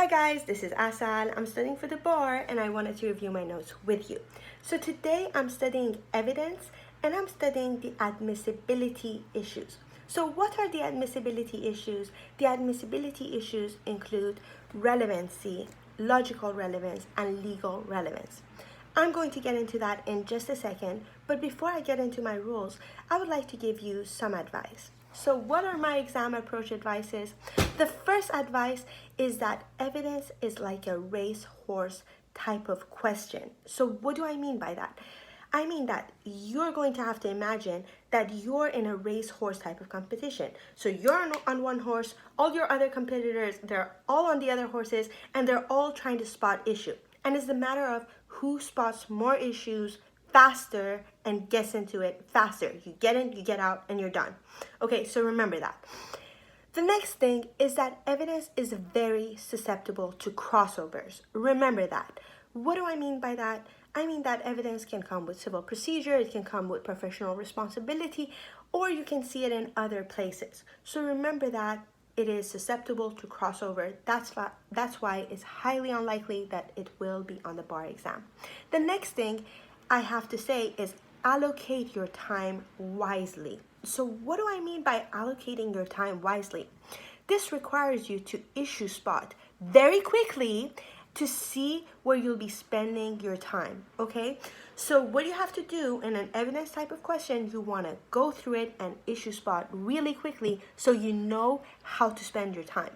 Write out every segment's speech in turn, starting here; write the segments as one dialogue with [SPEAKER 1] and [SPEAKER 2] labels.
[SPEAKER 1] Hi guys, this is Asal. I'm studying for the bar and I wanted to review my notes with you. So today I'm studying evidence and I'm studying the admissibility issues. So what are the admissibility issues? The admissibility issues include relevancy, logical relevance, and legal relevance. I'm going to get into that in just a second, but before I get into my rules, I would like to give you some advice. So what are my exam approach advices? The first advice is that evidence is like a racehorse type of question. So what do I mean by that? I mean that you're going to have to imagine that you're in a racehorse type of competition. So you're on one horse, all your other competitors, they're all on the other horses, and they're all trying to spot issue. And it's a matter of who spots more issues faster and gets into it faster. You get in, you get out, and you're done. Okay, so remember that. The next thing is that evidence is very susceptible to crossovers. Remember that. What do I mean by that? I mean that evidence can come with civil procedure, it can come with professional responsibility, or you can see it in other places. So remember that it is susceptible to crossover. That's why it's highly unlikely that it will be on the bar exam. The next thing I have to say is allocate your time wisely. So what do I mean by allocating your time wisely? This requires you to issue spot very quickly to see where you'll be spending your time, okay? So what you have to do in an evidence type of question, you wanna go through it and issue spot really quickly so you know how to spend your time.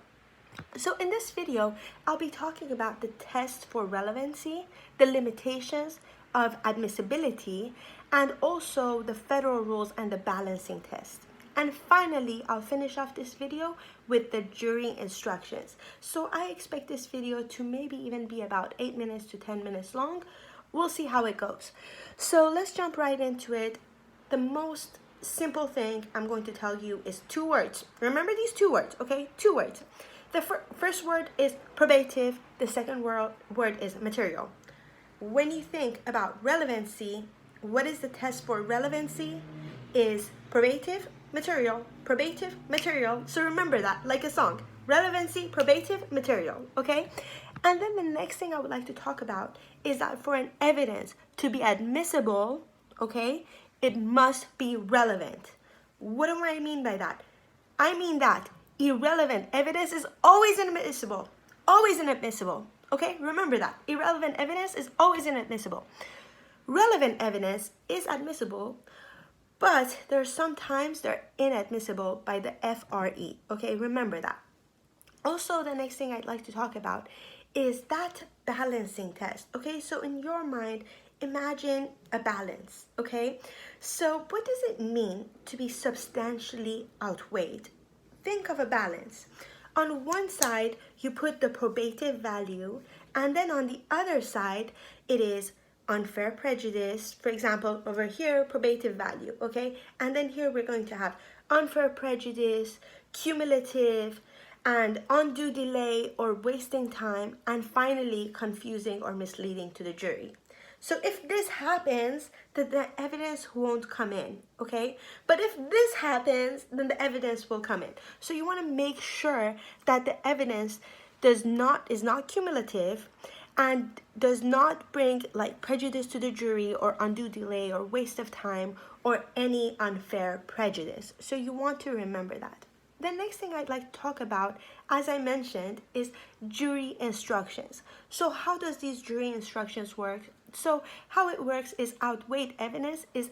[SPEAKER 1] So in this video, I'll be talking about the test for relevancy, the limitations of admissibility, and also the federal rules and the balancing test. And finally, I'll finish off this video with the jury instructions. So I expect this video to maybe even be about 8 minutes to 10 minutes long. We'll see how it goes. So let's jump right into it. The most simple thing I'm going to tell you is 2 words. Remember these 2 words, okay? 2 words. The first word is probative. The second word is material. When you think about relevancy, what is the test for relevancy? Is probative, material, probative, material. So remember that, like a song. Relevancy, probative, material, okay? And then the next thing I would like to talk about is that for an evidence to be admissible, okay, it must be relevant. What do I mean by that? I mean that irrelevant evidence is always inadmissible. Always inadmissible. Okay, remember that. Irrelevant evidence is always inadmissible. Relevant evidence is admissible, but there's sometimes they're inadmissible by the FRE. Okay, remember that. Also, the next thing I'd like to talk about is that balancing test. Okay, so in your mind, imagine a balance. Okay, so what does it mean to be substantially outweighed? Think of a balance. On one side, you put the probative value, and then on the other side, it is unfair prejudice. For example, over here, probative value, okay? And then here we're going to have unfair prejudice, cumulative, and undue delay or wasting time, and finally, confusing or misleading to the jury. So if this happens, then the evidence won't come in, okay? But if this happens, then the evidence will come in. So you want to make sure that the evidence is not cumulative and does not bring like prejudice to the jury or undue delay or waste of time or any unfair prejudice. So you want to remember that. The next thing I'd like to talk about, as I mentioned, is jury instructions. So how does these jury instructions work? So how it works is outweighed evidence is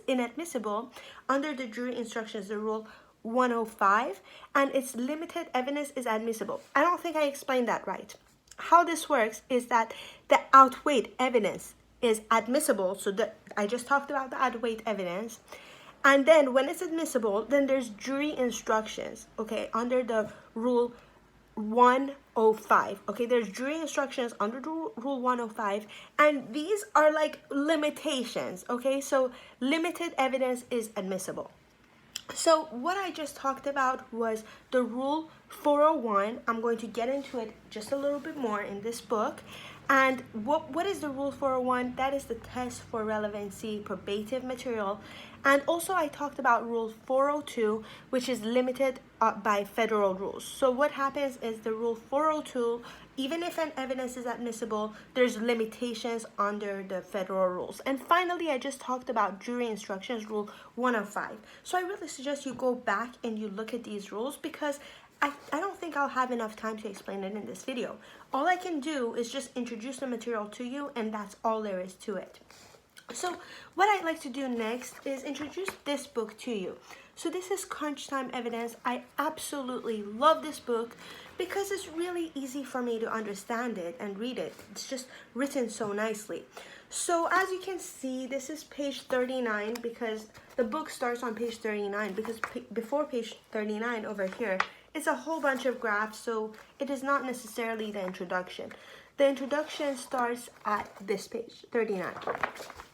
[SPEAKER 1] inadmissible under the jury instructions, the rule 105, and its limited evidence is admissible. I don't think I explained that right. How this works is that the outweighed evidence is admissible. So I just talked about the outweighed evidence. And then when it's admissible, then there's jury instructions, okay, under the rule 105. Okay, there's jury instructions under the rule 105, and these are like limitations, okay? So limited evidence is admissible. So what I just talked about was the Rule 401. I'm going to get into it just a little bit more in this book. And what is the Rule 401? That is the test for relevancy probative material. And also I talked about Rule 402, which is limited by federal rules. So what happens is the Rule 402, even if an evidence is admissible, there's limitations under the federal rules. And finally, I just talked about jury instructions, Rule 105. So I really suggest you go back and you look at these rules, because I don't think I'll have enough time to explain it in this video. All I can do is just introduce the material to you, and that's all there is to it. So what I'd like to do next is introduce this book to you. So this is Crunch Time Evidence. I absolutely love this book because it's really easy for me to understand it and read it. It's just written so nicely. So as you can see, this is page 39, because the book starts on page 39, because before page 39 over here, it's a whole bunch of graphs, so it is not necessarily the introduction. The introduction starts at this page, 39.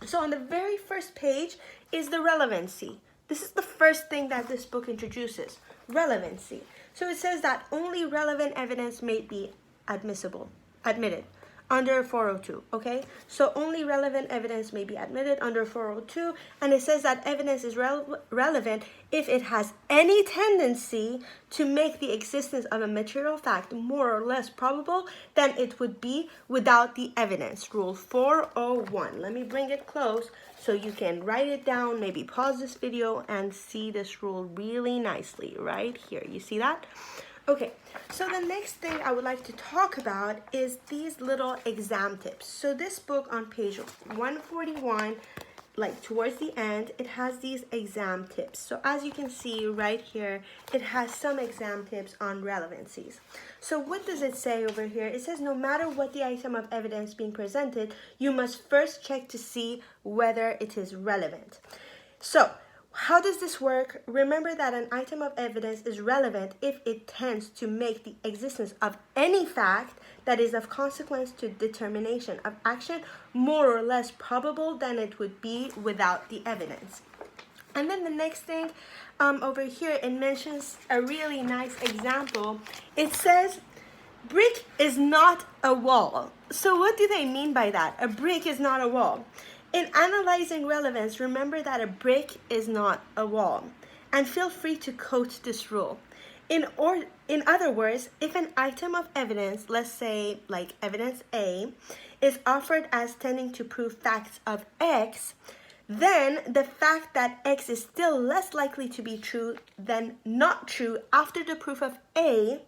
[SPEAKER 1] So on the very first page is the relevancy. This is the first thing that this book introduces, relevancy. So it says that only relevant evidence may be admitted under 402, okay? So only relevant evidence may be admitted under 402, and it says that evidence is relevant if it has any tendency to make the existence of a material fact more or less probable than it would be without the evidence. Rule 401. Let me bring it close so you can write it down, maybe pause this video and see this rule really nicely right here. You see that? Okay, so the next thing I would like to talk about is these little exam tips. So this book on page 141, like towards the end, it has these exam tips. So as you can see right here, it has some exam tips on relevancies. So what does it say over here? It says no matter what the item of evidence being presented, you must first check to see whether it is relevant. So how does this work? Remember that an item of evidence is relevant if it tends to make the existence of any fact that is of consequence to determination of action more or less probable than it would be without the evidence. And then the next thing over here, it mentions a really nice example. It says, brick is not a wall. So what do they mean by that? A brick is not a wall. In analyzing relevance, remember that a brick is not a wall, and feel free to quote this rule. In other words, if an item of evidence, let's say like evidence A, is offered as tending to prove facts of X, then the fact that X is still less likely to be true than not true after the proof of A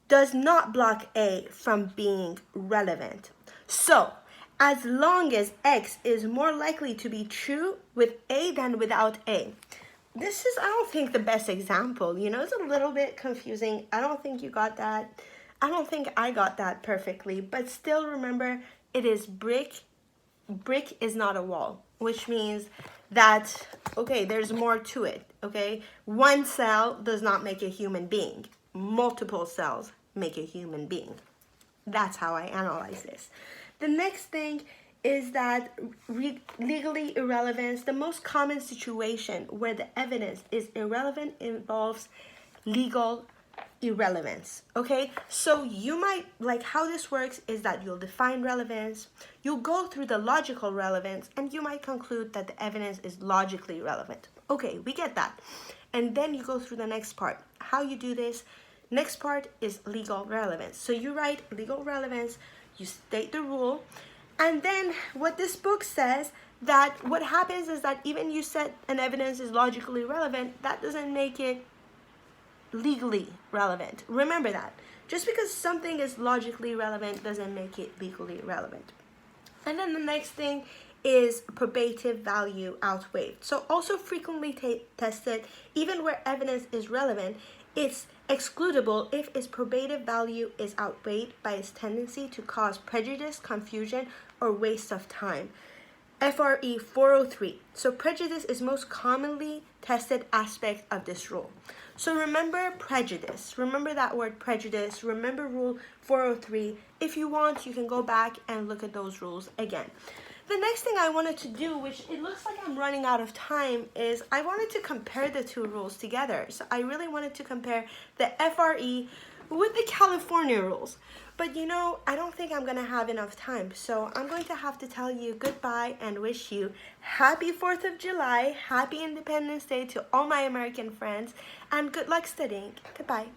[SPEAKER 1] does not block A from being relevant. So, as long as X is more likely to be true with A than without A. This is, I don't think, the best example. You know, it's a little bit confusing. I don't think you got that. I don't think I got that perfectly. But still remember, it is brick. Brick is not a wall, which means that, okay, there's more to it, okay? One cell does not make a human being. Multiple cells make a human being. That's how I analyze this. The next thing is that legally irrelevance, the most common situation where the evidence is irrelevant involves legal irrelevance, okay? So you might, like how this works is that you'll define relevance, you'll go through the logical relevance, and you might conclude that the evidence is logically relevant. Okay, we get that. And then you go through the next part. How you do this, next part is legal relevance. So you write legal relevance, you state the rule, and then what this book says, that what happens is that even you said an evidence is logically relevant, that doesn't make it legally relevant. Remember that. Just because something is logically relevant doesn't make it legally relevant. And then the next thing is probative value outweighed. So also frequently tested, even where evidence is relevant, it's excludable if its probative value is outweighed by its tendency to cause prejudice, confusion, or waste of time. FRE 403. So prejudice is most commonly tested aspect of this rule. So remember prejudice. Remember that word prejudice. Remember rule 403. If you want, you can go back and look at those rules again. the next thing I wanted to do, which it looks like I'm running out of time, is I wanted to compare the two rules together. So I really wanted to compare the FRE with the California rules. But you know, I don't think I'm gonna have enough time. So I'm going to have to tell you goodbye and wish you happy 4th of July, happy Independence Day to all my American friends, and good luck studying. Goodbye.